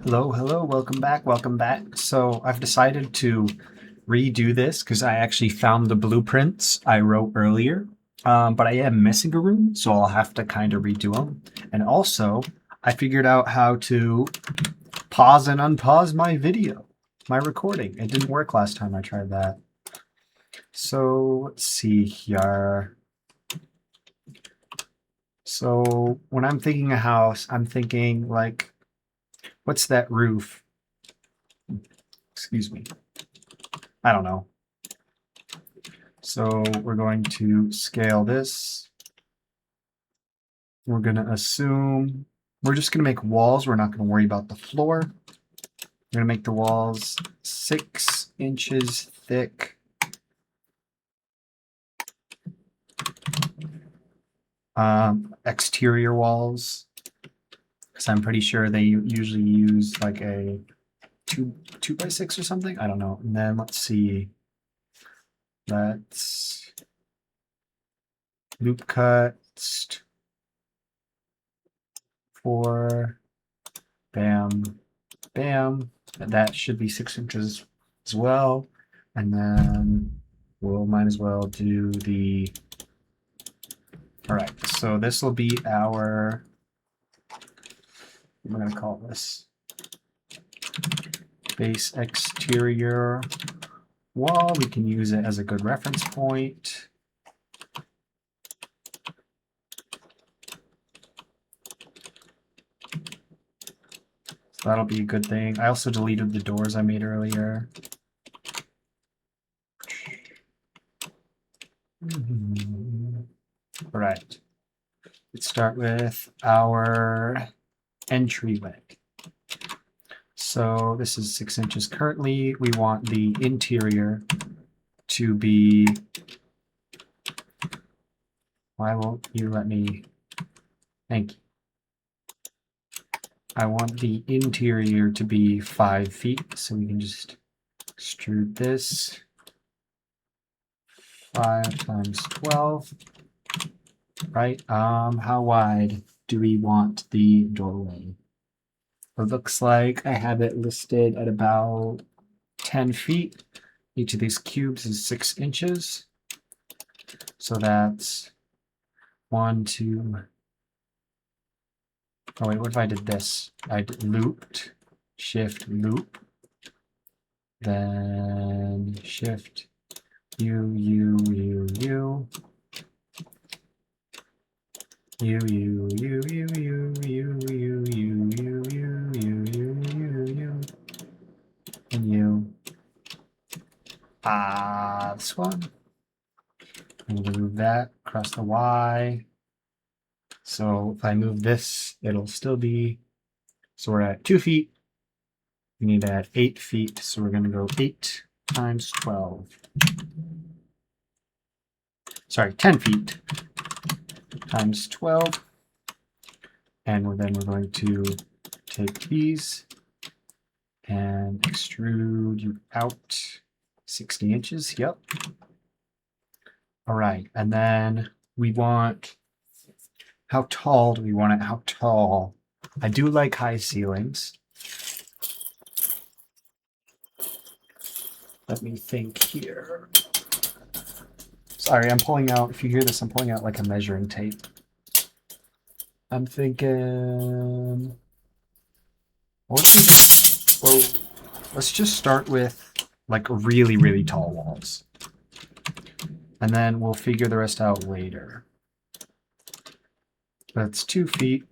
Hello, welcome back. So I've decided to redo this because I actually found the blueprints I wrote earlier, but I am missing a room, so I'll have to kind of redo them. And also, I figured out how to pause and unpause my video, my recording. It didn't work last time I tried that. So let's see here. So when I'm thinking a house, I'm thinking like, what's that roof? Excuse me. I don't know. So we're going to scale this. We're going to assume we're just going to make walls. We're not going to worry about the floor. We're going to make the walls 6 inches thick. Exterior walls, because I'm pretty sure they usually use like a 2x6 or something. I don't know. And then let's see. Let's loop cut 4. Bam, bam. And that should be 6 inches as well. And then we'll might as well do the. All right, so this will be our. I'm going to call this base exterior wall. We can use it as a good reference point. So that'll be a good thing. I also deleted the doors I made earlier. All right. Let's start with our entryway. So this is 6 inches currently. We want the interior to be. Why won't you let me? Thank you. I want the interior to be 5 feet, so we can just extrude this. 5 times 12. Right? How wide do we want the doorway? It looks like I have it listed at about 10 feet. Each of these cubes is 6 inches. So that's 1, 2. Oh wait, what if I did this? I looped, shift, loop, then shift, U, U, U, U, U, U, U, U, U, U, U, U, U, U, U, U, U, and U. This one. I'm going to move that across the Y. So if I move this, it'll still be. So we're at 2 feet. We need to add 8 feet. So we're going to go 8 times 12. Sorry, 10 feet times 12. And then we're going to take these and extrude you out 60 inches. Yep. All right. And then we want, how tall do we want it? How tall? I do like high ceilings. Let me think here. Sorry, I'm pulling out, if you hear this, I'm pulling out like a measuring tape. I'm thinking, well, let's just start with like really, really tall walls. And then we'll figure the rest out later. That's 2 feet.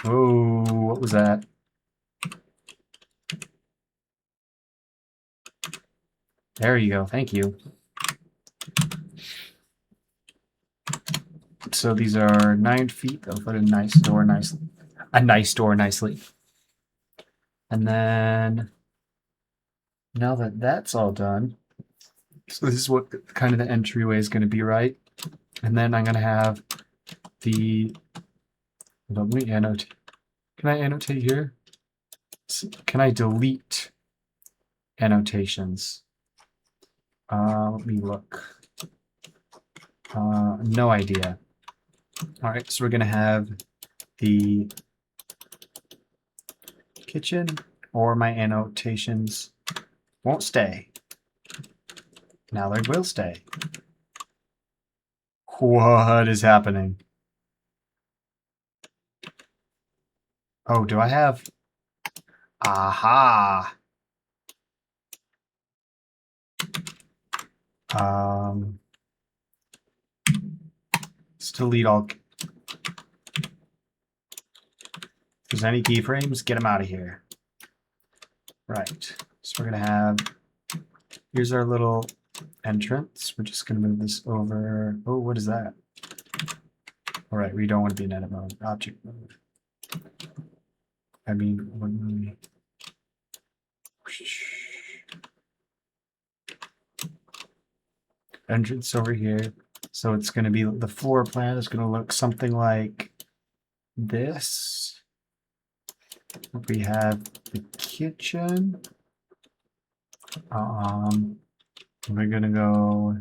Oh, what was that? There you go. Thank you. So these are 9 feet. They'll put a nice door nicely. A nice door nicely. And then now that that's all done, so this is what kind of the entryway is going to be, right? And then I'm going to have the. Let me annotate. Can I annotate here? Can I delete annotations? Let me look. No idea. All right, so we're going to have the kitchen or my annotations won't stay. Now they will stay. What is happening? Oh, do I have... Aha! Let's delete all... If there's any keyframes, get them out of here. Right. So we're going to have... Here's our little entrance. We're just going to move this over. Oh, what is that? All right, we don't want to be in edit mode. Object mode. I mean, when we... Entrance over here. So it's going to be, the floor plan is going to look something like this. We have the kitchen. We're going to go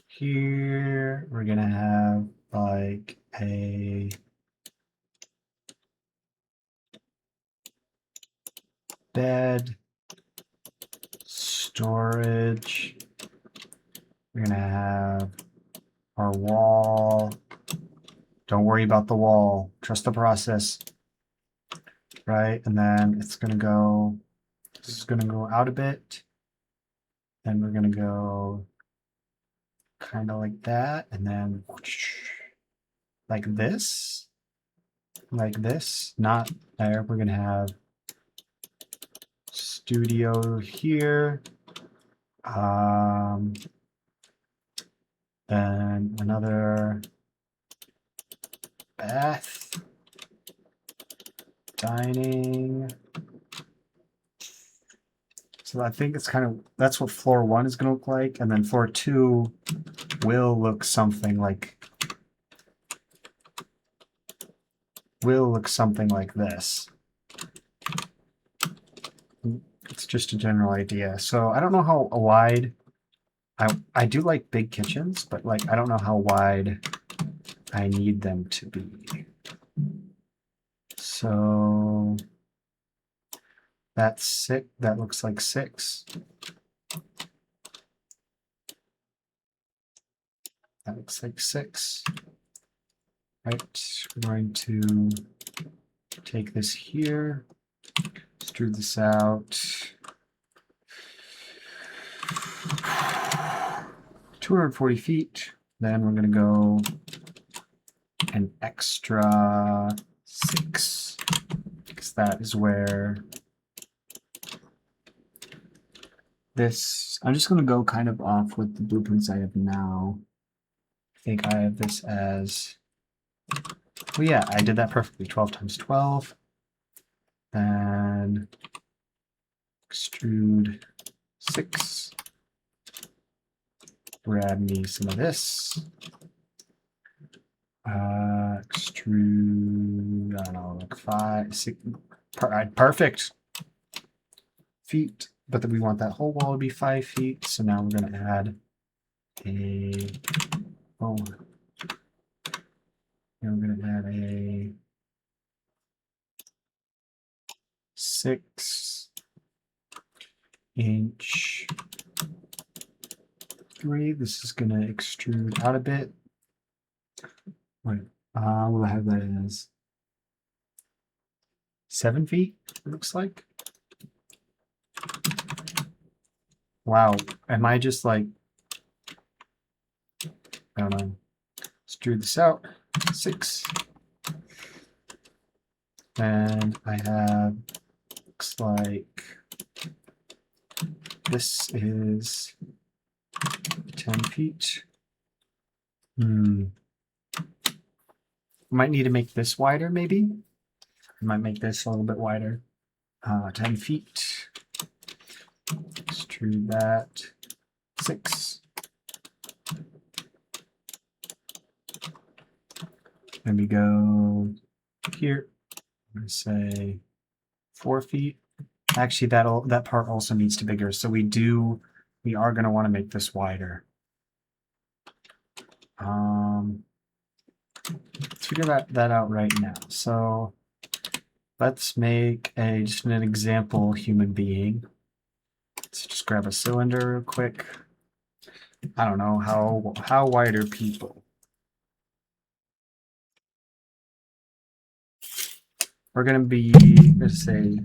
here. We're going to have like a bed, storage. We're going to have our wall. Don't worry about the wall. Trust the process. Right? And then it's going to go, this is going to go out a bit. Then we're going to go kind of like that. And then like this. Like this. Not there. We're going to have studio here. Then another bath, dining. So I think it's kind of, that's what floor 1 is going to look like. And then floor 2 will look something like this. It's just a general idea. So I don't know how wide, I do like big kitchens, but like I don't know how wide I need them to be. So that's 6, that looks like 6. That looks like 6. Right, we're going to take this here, extrude this out. 240 feet. Then we're going to go an extra 6, because that is where this, I'm just going to go kind of off with the blueprints I have now. I think I have this as, well, yeah, I did that perfectly. 12 times 12. Then extrude 6. Grab me some of this. Extrude, I don't know, like 5, 6. Perfect. Feet. But then we want that whole wall to be 5 feet. So now we're going to add a, oh, and we're going to add a 6-inch 3. This is going to extrude out a bit. Right. We'll have that as 7 feet, it looks like. Wow. Am I just like, I don't know. Extrude this out. 6. And I have, looks like this is 10 feet. Might need to make this wider, maybe. I might make this a little bit wider. 10 feet. Extrude that. 6. Then we go here. I'm going to say 4 feet. Actually, that part also needs to be bigger. So we are going to want to make this wider. Let's figure that out right now. So let's make just an example human being. Let's just grab a cylinder real quick. I don't know how wide are people? We're gonna be, let's say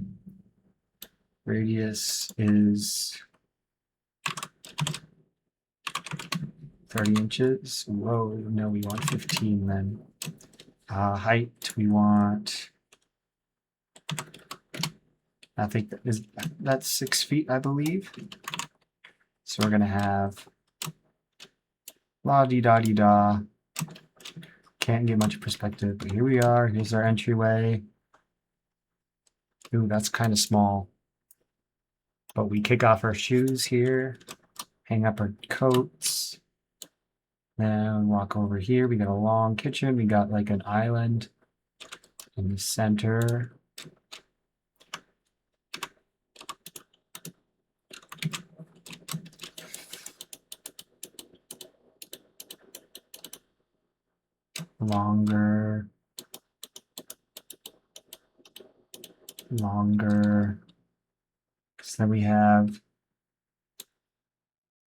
radius is 30 inches. Whoa, no, we want 15 then. Height, we want, I think that's 6 feet, I believe. So we're gonna have la-di-da-di-da. Can't get much perspective, but here we are. Here's our entryway. Ooh, that's kind of small. But we kick off our shoes here, hang up our coats, then walk over here. We got a long kitchen. We got like an island in the center. Longer. So then we have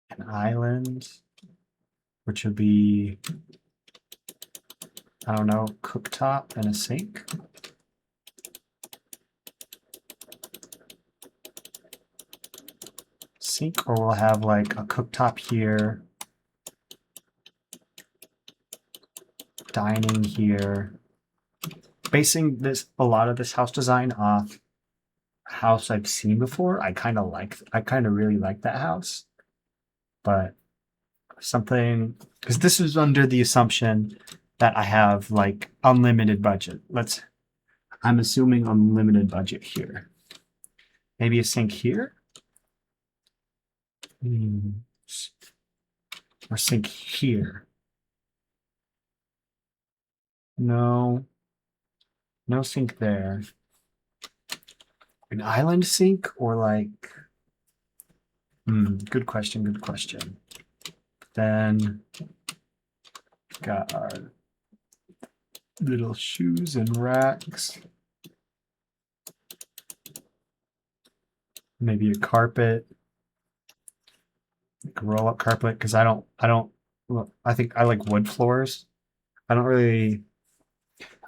an island, which would be, I don't know, cooktop and a sink. Or we'll have like a cooktop here, dining here. Basing a lot of this house design off a house I've seen before. I kind of really like that house, but something, because this is under the assumption that I have like unlimited budget. I'm assuming unlimited budget here. Maybe a sink here. Or sink here. No sink there. An island sink or like, good question. Then got our little shoes and racks. Maybe a carpet. Like a roll-up carpet, because I think I like wood floors. I'm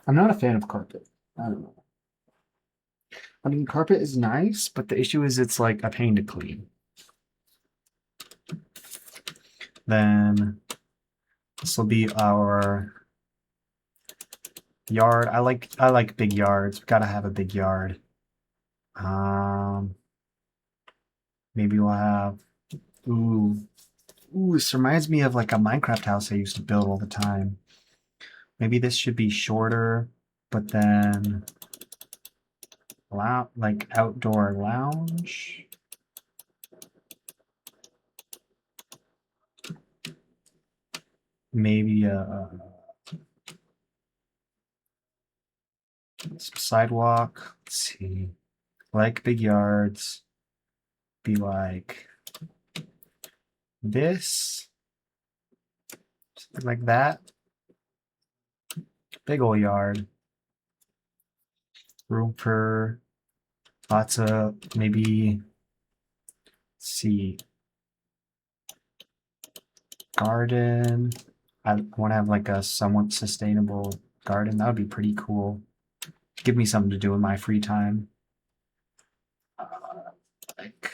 not a fan of carpet. I don't know. I mean, carpet is nice, but the issue is it's like a pain to clean. Then this will be our yard. I like big yards. We gotta have a big yard. Maybe we'll have, ooh, this reminds me of like a Minecraft house I used to build all the time. Maybe this should be shorter, but then like outdoor lounge. Maybe some sidewalk. Let's see. Like big yards. Be like this. Something like that. Big ol' yard. Room for lots of, maybe, let's see, garden. I want to have like a somewhat sustainable garden. That would be pretty cool. Give me something to do in my free time. Like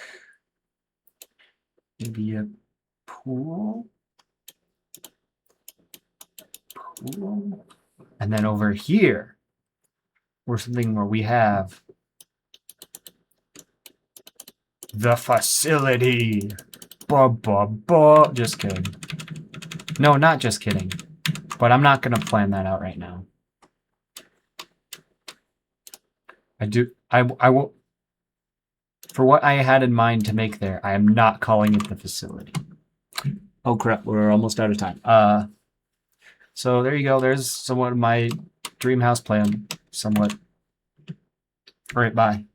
maybe a pool. And then over here, or something where we have the facility. Just kidding. No, not just kidding. But I'm not going to plan that out right now. I will. For what I had in mind to make there, I am not calling it the facility. Oh crap, we're almost out of time. So there you go. There's somewhat of my dream house plan. Somewhat. All right, bye.